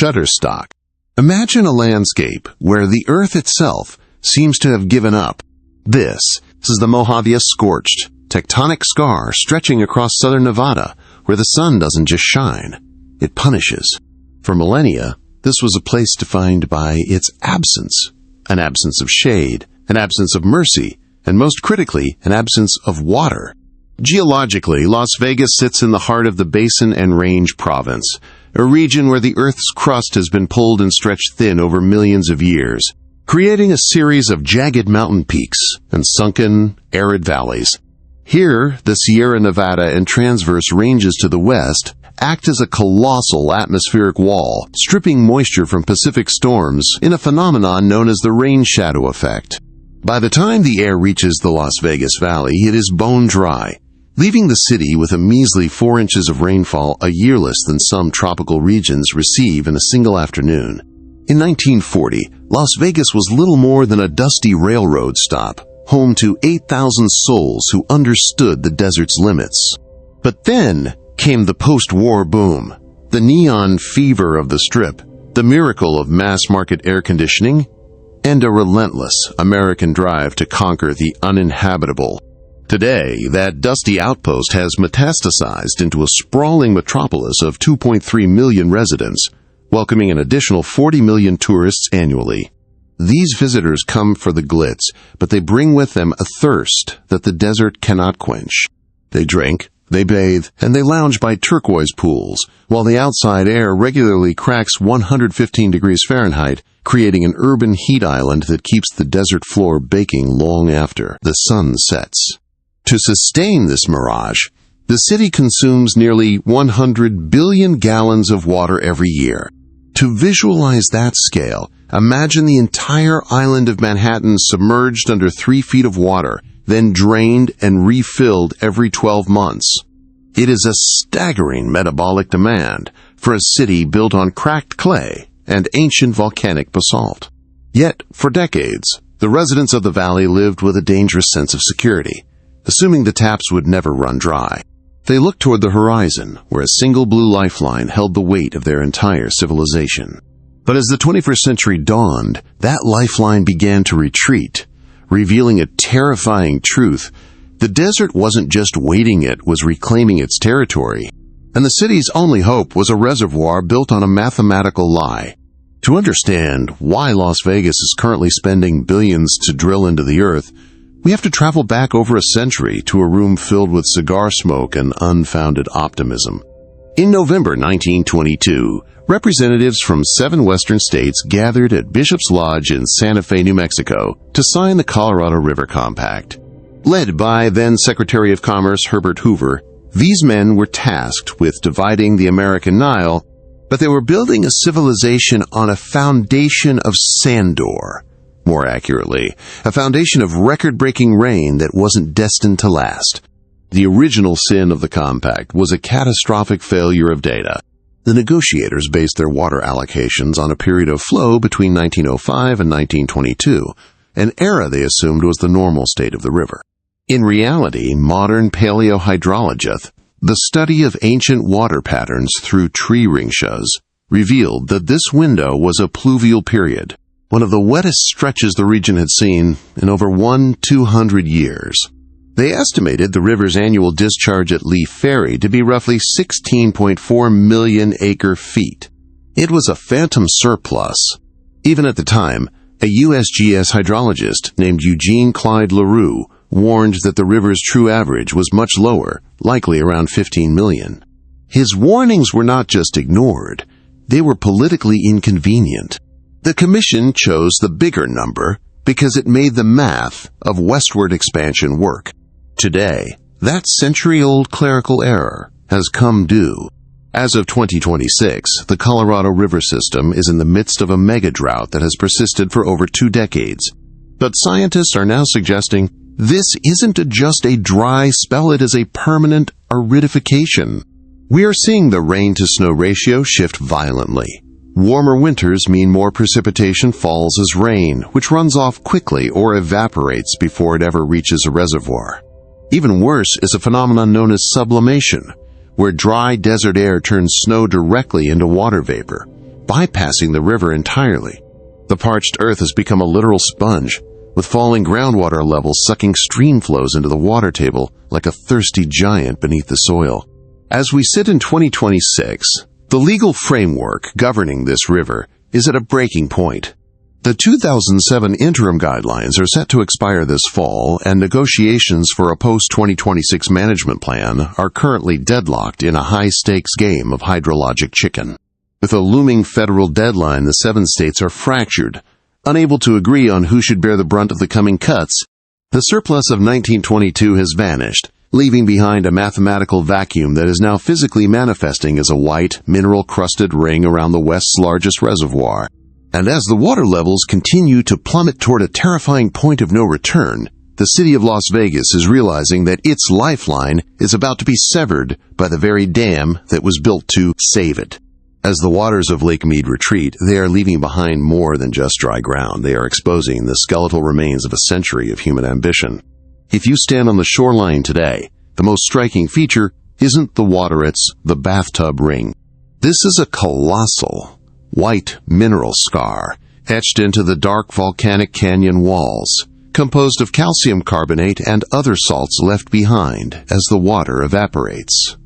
Shutterstock. Imagine a landscape where the earth itself seems to have given up. This is the Mojave Scorched, tectonic scar stretching across southern Nevada, where the sun doesn't just shine, it punishes. For millennia, this was a place defined by its absence, an absence of shade, an absence of mercy, and most critically, an absence of water. Geologically, Las Vegas sits in the heart of the Basin and Range Province, a region where the Earth's crust has been pulled and stretched thin over millions of years, creating a series of jagged mountain peaks and sunken, arid valleys. Here, the Sierra Nevada and transverse ranges to the west act as a colossal atmospheric wall, stripping moisture from Pacific storms in a phenomenon known as the rain shadow effect. By the time the air reaches the Las Vegas Valley, it is bone dry, leaving the city with a measly 4 inches of rainfall, a year less than some tropical regions receive in a single afternoon. In 1940, Las Vegas was little more than a dusty railroad stop, home to 8,000 souls who understood the desert's limits. But then came the post-war boom, the neon fever of the Strip, the miracle of mass-market air conditioning, and a relentless American drive to conquer the uninhabitable. Today, that dusty outpost has metastasized into a sprawling metropolis of 2.3 million residents, welcoming an additional 40 million tourists annually. These visitors come for the glitz, but they bring with them a thirst that the desert cannot quench. They drink, they bathe, and they lounge by turquoise pools, while the outside air regularly cracks 115 degrees Fahrenheit, creating an urban heat island that keeps the desert floor baking long after the sun sets. To sustain this mirage, the city consumes nearly 100 billion gallons of water every year. To visualize that scale, imagine the entire island of Manhattan submerged under 3 feet of water, then drained and refilled every 12 months. It is a staggering metabolic demand for a city built on cracked clay and ancient volcanic basalt. Yet, for decades, the residents of the valley lived with a dangerous sense of security, assuming the taps would never run dry. They looked toward the horizon, where a single blue lifeline held the weight of their entire civilization. But as the 21st century dawned, that lifeline began to retreat, revealing a terrifying truth. The desert wasn't just waiting, it was reclaiming its territory. And the city's only hope was a reservoir built on a mathematical lie. To understand why Las Vegas is currently spending billions to drill into the earth, we have to travel back over a century to a room filled with cigar smoke and unfounded optimism. In November 1922, representatives from 7 western states gathered at Bishop's Lodge in Santa Fe, New Mexico, to sign the Colorado River Compact. Led by then-Secretary of Commerce Herbert Hoover, these men were tasked with dividing the American Nile, but they were building a civilization on a foundation of sandor. More accurately, a foundation of record-breaking rain that wasn't destined to last. The original sin of the compact was a catastrophic failure of data. The negotiators based their water allocations on a period of flow between 1905 and 1922, an era they assumed was the normal state of the river. In reality, modern paleohydrology, the study of ancient water patterns through tree ringshas, revealed that this window was a pluvial period, one of the wettest stretches the region had seen in over 200 years. They estimated the river's annual discharge at Leaf Ferry to be roughly 16.4 million acre-feet. It was a phantom surplus. Even at the time, a USGS hydrologist named Eugene Clyde LaRue warned that the river's true average was much lower, likely around 15 million. His warnings were not just ignored, they were politically inconvenient. The commission chose the bigger number because it made the math of westward expansion work. Today, that century-old clerical error has come due. As of 2026, the Colorado River system is in the midst of a mega-drought that has persisted for over 2 decades. But scientists are now suggesting this isn't just a dry spell, it is a permanent aridification. We are seeing the rain-to-snow ratio shift violently. Warmer winters mean more precipitation falls as rain, which runs off quickly or evaporates before it ever reaches a reservoir. Even worse is a phenomenon known as sublimation, where dry desert air turns snow directly into water vapor, bypassing the river entirely. The parched earth has become a literal sponge, with falling groundwater levels sucking stream flows into the water table like a thirsty giant beneath the soil. As we sit in 2026, the legal framework governing this river is at a breaking point. The 2007 interim guidelines are set to expire this fall, and negotiations for a post-2026 management plan are currently deadlocked in a high-stakes game of hydrologic chicken. With a looming federal deadline, the 7 states are fractured, unable to agree on who should bear the brunt of the coming cuts. The surplus of 1922 has vanished, leaving behind a mathematical vacuum that is now physically manifesting as a white, mineral-crusted ring around the West's largest reservoir. And as the water levels continue to plummet toward a terrifying point of no return, the city of Las Vegas is realizing that its lifeline is about to be severed by the very dam that was built to save it. As the waters of Lake Mead retreat, they are leaving behind more than just dry ground. They are exposing the skeletal remains of a century of human ambition. If you stand on the shoreline today, the most striking feature isn't the water, it's the bathtub ring. This is a colossal, white mineral scar etched into the dark volcanic canyon walls, composed of calcium carbonate and other salts left behind as the water evaporates.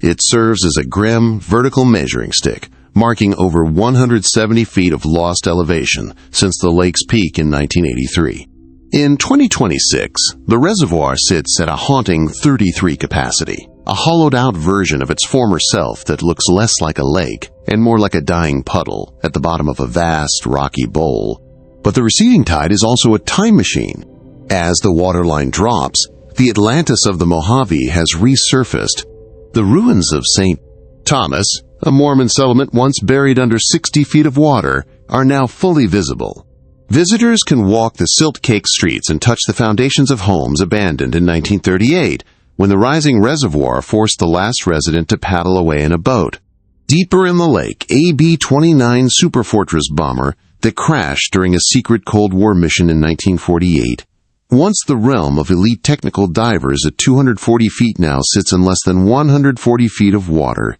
It serves as a grim, vertical measuring stick, marking over 170 feet of lost elevation since the lake's peak in 1983. In 2026, the reservoir sits at a haunting 33 capacity, a hollowed-out version of its former self that looks less like a lake and more like a dying puddle at the bottom of a vast, rocky bowl. But the receding tide is also a time machine. As the waterline drops, the Atlantis of the Mojave has resurfaced. The ruins of St. Thomas, a Mormon settlement once buried under 60 feet of water, are now fully visible. Visitors can walk the silt-caked streets and touch the foundations of homes abandoned in 1938, when the rising reservoir forced the last resident to paddle away in a boat. Deeper in the lake, a B-29 Superfortress bomber that crashed during a secret Cold War mission in 1948. Once the realm of elite technical divers at 240 feet now sits in less than 140 feet of water.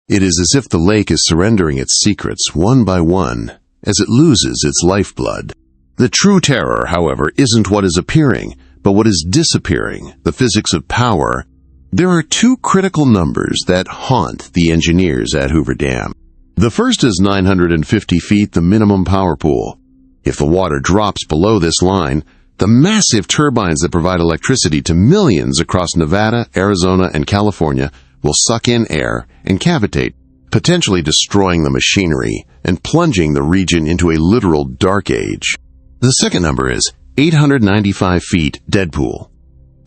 It is as if the lake is surrendering its secrets one by one as it loses its lifeblood. The true terror, however, isn't what is appearing, but what is disappearing, the physics of power. There are 2 critical numbers that haunt the engineers at Hoover Dam. The first is 950 feet, the minimum power pool. If the water drops below this line, the massive turbines that provide electricity to millions across Nevada, Arizona, and California will suck in air and cavitate, potentially destroying the machinery and plunging the region into a literal dark age. The second number is 895 feet, Deadpool.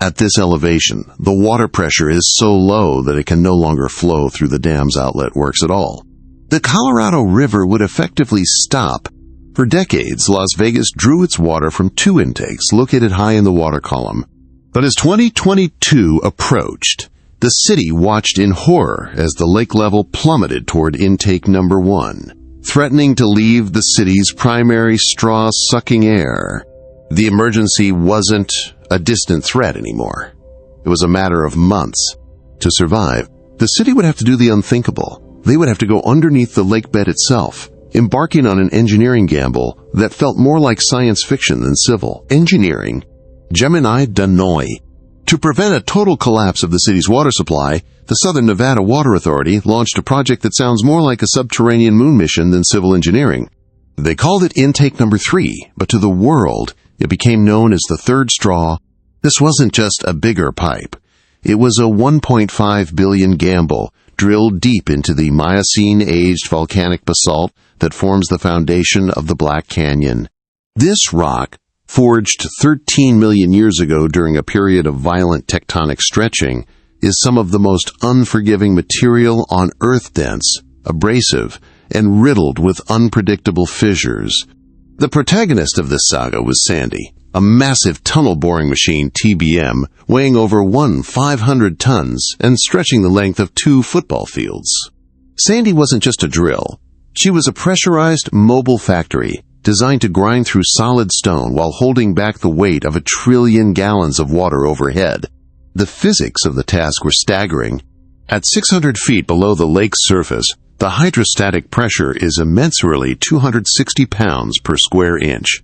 At this elevation, the water pressure is so low that it can no longer flow through the dam's outlet works at all. The Colorado River would effectively stop. For decades, Las Vegas drew its water from 2 intakes located high in the water column. But as 2022 approached, the city watched in horror as the lake level plummeted toward intake number 1, threatening to leave the city's primary straw-sucking air. The emergency wasn't a distant threat anymore. It was a matter of months. To survive, the city would have to do the unthinkable. They would have to go underneath the lake bed itself, embarking on an engineering gamble that felt more like science fiction than civil engineering. Gemini Danoy. To prevent a total collapse of the city's water supply, the Southern Nevada Water Authority launched a project that sounds more like a subterranean moon mission than civil engineering. They called it intake number 3, but to the world, it became known as the third straw. This wasn't just a bigger pipe. It was a $1.5 billion gamble drilled deep into the Miocene-aged volcanic basalt that forms the foundation of the Black Canyon. This rock, forged 13 million years ago during a period of violent tectonic stretching, is some of the most unforgiving material on Earth, dense, abrasive, and riddled with unpredictable fissures. The protagonist of this saga was Sandy, a massive tunnel-boring machine, TBM, weighing over 500 tons and stretching the length of 2 football fields. Sandy wasn't just a drill. She was a pressurized, mobile factory designed to grind through solid stone while holding back the weight of 1 trillion gallons of water overhead. The physics of the task were staggering. At 600 feet below the lake's surface, The hydrostatic pressure is immensurely 260 pounds per square inch.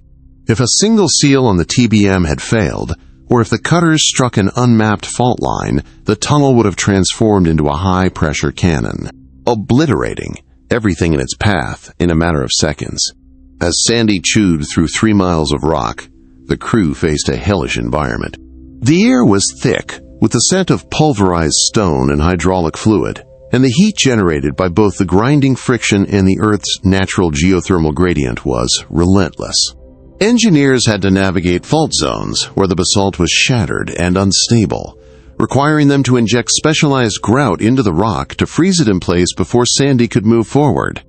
If a single seal on the TBM had failed, or if the cutters struck an unmapped fault line, the tunnel would have transformed into a high-pressure cannon, obliterating everything in its path in a matter of seconds. As Sandy chewed through 3 miles of rock, the crew faced a hellish environment. The air was thick, with the scent of pulverized stone and hydraulic fluid, and the heat generated by both the grinding friction and the Earth's natural geothermal gradient was relentless. Engineers had to navigate fault zones where the basalt was shattered and unstable, requiring them to inject specialized grout into the rock to freeze it in place before Sandy could move forward.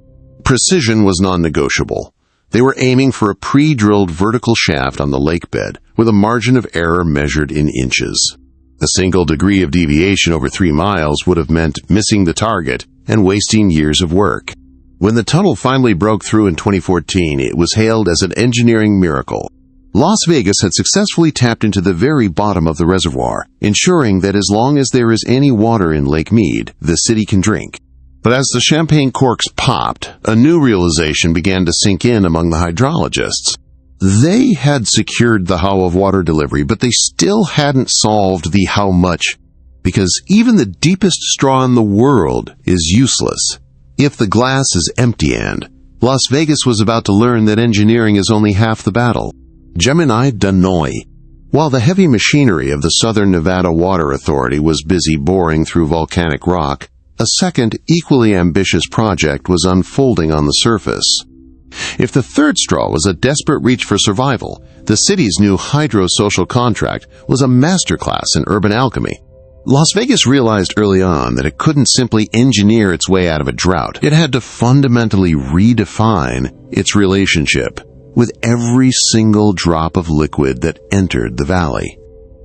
Precision was non-negotiable. They were aiming for a pre-drilled vertical shaft on the lake bed, with a margin of error measured in inches. A single degree of deviation over 3 miles would have meant missing the target and wasting years of work. When the tunnel finally broke through in 2014, it was hailed as an engineering miracle. Las Vegas had successfully tapped into the very bottom of the reservoir, ensuring that as long as there is any water in Lake Mead, the city can drink. But as the champagne corks popped, a new realization began to sink in among the hydrologists. They had secured the how of water delivery, but they still hadn't solved the how much, because even the deepest straw in the world is useless if the glass is empty, and Las Vegas was about to learn that engineering is only half the battle. Gemini Danoy. While the heavy machinery of the Southern Nevada Water Authority was busy boring through volcanic rock, a second, equally ambitious project was unfolding on the surface. If the third straw was a desperate reach for survival, the city's new hydro-social contract was a masterclass in urban alchemy. Las Vegas realized early on that it couldn't simply engineer its way out of a drought. It had to fundamentally redefine its relationship with every single drop of liquid that entered the valley.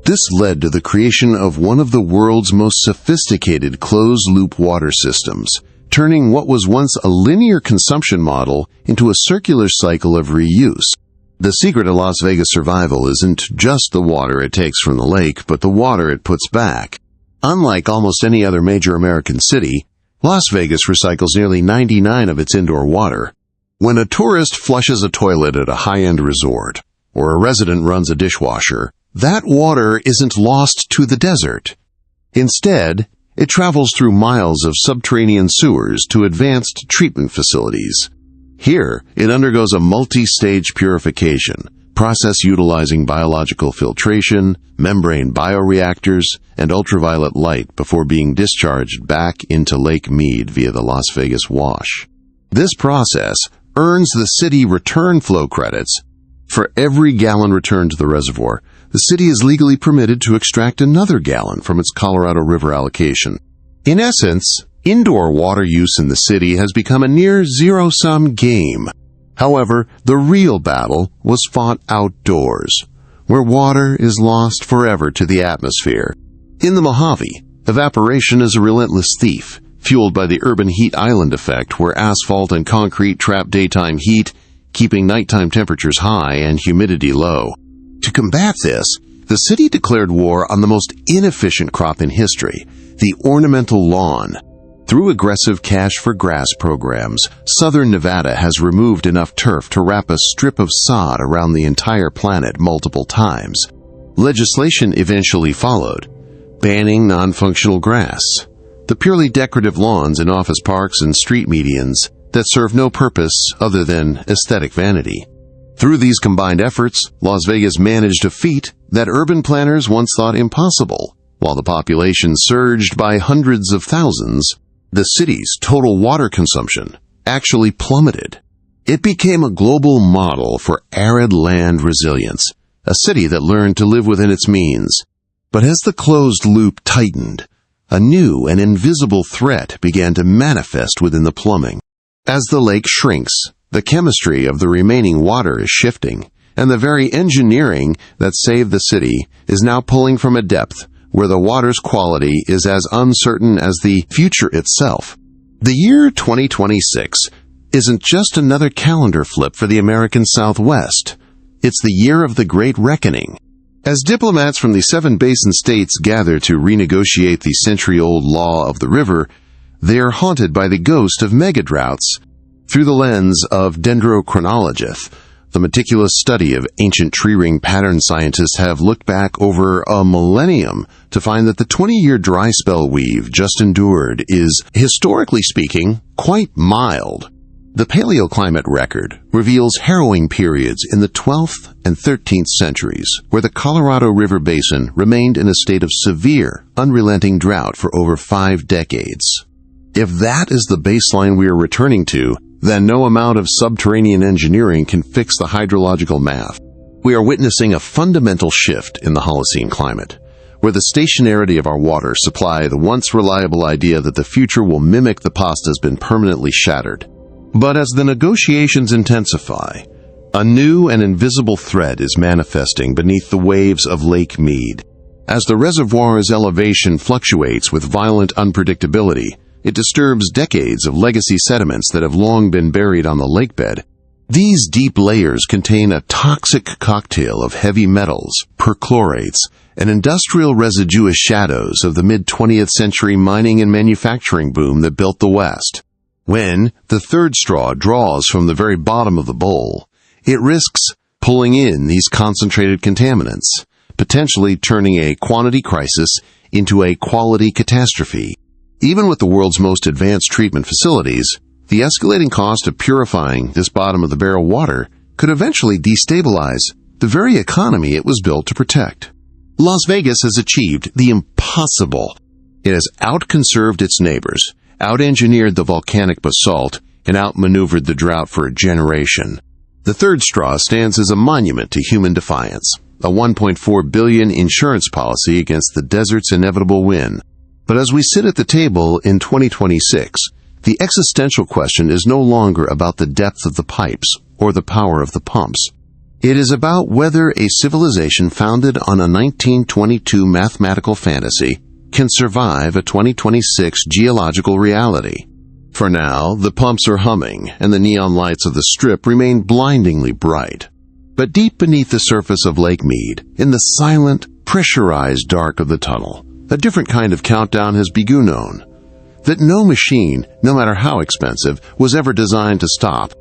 This led to the creation of one of the world's most sophisticated closed-loop water systems, turning what was once a linear consumption model into a circular cycle of reuse. The secret of Las Vegas' survival isn't just the water it takes from the lake, but the water it puts back. Unlike almost any other major American city, Las Vegas recycles nearly 99% of its indoor water. When a tourist flushes a toilet at a high-end resort, or a resident runs a dishwasher, that water isn't lost to the desert. Instead, it travels through miles of subterranean sewers to advanced treatment facilities. Here, it undergoes a multi-stage purification, process utilizing biological filtration, membrane bioreactors, and ultraviolet light before being discharged back into Lake Mead via the Las Vegas Wash. This process earns the city return flow credits. For every gallon returned to the reservoir, the city is legally permitted to extract another gallon from its Colorado River allocation. In essence, indoor water use in the city has become a near zero-sum game. However, the real battle was fought outdoors, where water is lost forever to the atmosphere. In the Mojave, evaporation is a relentless thief, fueled by the urban heat island effect, where asphalt and concrete trap daytime heat, keeping nighttime temperatures high and humidity low. To combat this, the city declared war on the most inefficient crop in history, the ornamental lawn. Through aggressive cash-for-grass programs, southern Nevada has removed enough turf to wrap a strip of sod around the entire planet multiple times. Legislation eventually followed, banning non-functional grass, the purely decorative lawns in office parks and street medians that serve no purpose other than aesthetic vanity. Through these combined efforts, Las Vegas managed a feat that urban planners once thought impossible. While the population surged by hundreds of thousands, the city's total water consumption actually plummeted. It became a global model for arid land resilience, a city that learned to live within its means. But as the closed loop tightened, a new and invisible threat began to manifest within the plumbing. As the lake shrinks, the chemistry of the remaining water is shifting, and the very engineering that saved the city is now pulling from a depth where the water's quality is as uncertain as the future itself. The year 2026 isn't just another calendar flip for the American Southwest. It's the year of the Great Reckoning. As diplomats from the 7 basin states gather to renegotiate the century-old law of the river, They are haunted by the ghost of mega-droughts. Through the lens of dendrochronology, the meticulous study of ancient tree ring pattern, scientists have looked back over a millennium to find that the 20-year dry spell we've just endured is, historically speaking, quite mild. The paleoclimate record reveals harrowing periods in the 12th and 13th centuries where the Colorado River Basin remained in a state of severe, unrelenting drought for over 5 decades. If that is the baseline we are returning to, then no amount of subterranean engineering can fix the hydrological math. We are witnessing a fundamental shift in the Holocene climate, where the stationarity of our water supply, the once reliable idea that the future will mimic the past, has been permanently shattered. But as the negotiations intensify, a new and invisible threat is manifesting beneath the waves of Lake Mead. As the reservoir's elevation fluctuates with violent unpredictability, it disturbs decades of legacy sediments that have long been buried on the lakebed. These deep layers contain a toxic cocktail of heavy metals, perchlorates, and industrial residuous shadows of the mid-20th century mining and manufacturing boom that built the West. When the third straw draws from the very bottom of the bowl, it risks pulling in these concentrated contaminants, potentially turning a quantity crisis into a quality catastrophe. Even with the world's most advanced treatment facilities, the escalating cost of purifying this bottom-of-the-barrel water could eventually destabilize the very economy it was built to protect. Las Vegas has achieved the impossible. It has outconserved its neighbors, out-engineered the volcanic basalt, and outmaneuvered the drought for a generation. The third straw stands as a monument to human defiance, a $1.4 billion insurance policy against the desert's inevitable win. But as we sit at the table in 2026, the existential question is no longer about the depth of the pipes or the power of the pumps. It is about whether a civilization founded on a 1922 mathematical fantasy can survive a 2026 geological reality. For now, the pumps are humming, and the neon lights of the Strip remain blindingly bright. But deep beneath the surface of Lake Mead, in the silent, pressurized dark of the tunnel, a different kind of countdown has begun known. That no machine, no matter how expensive, was ever designed to stop.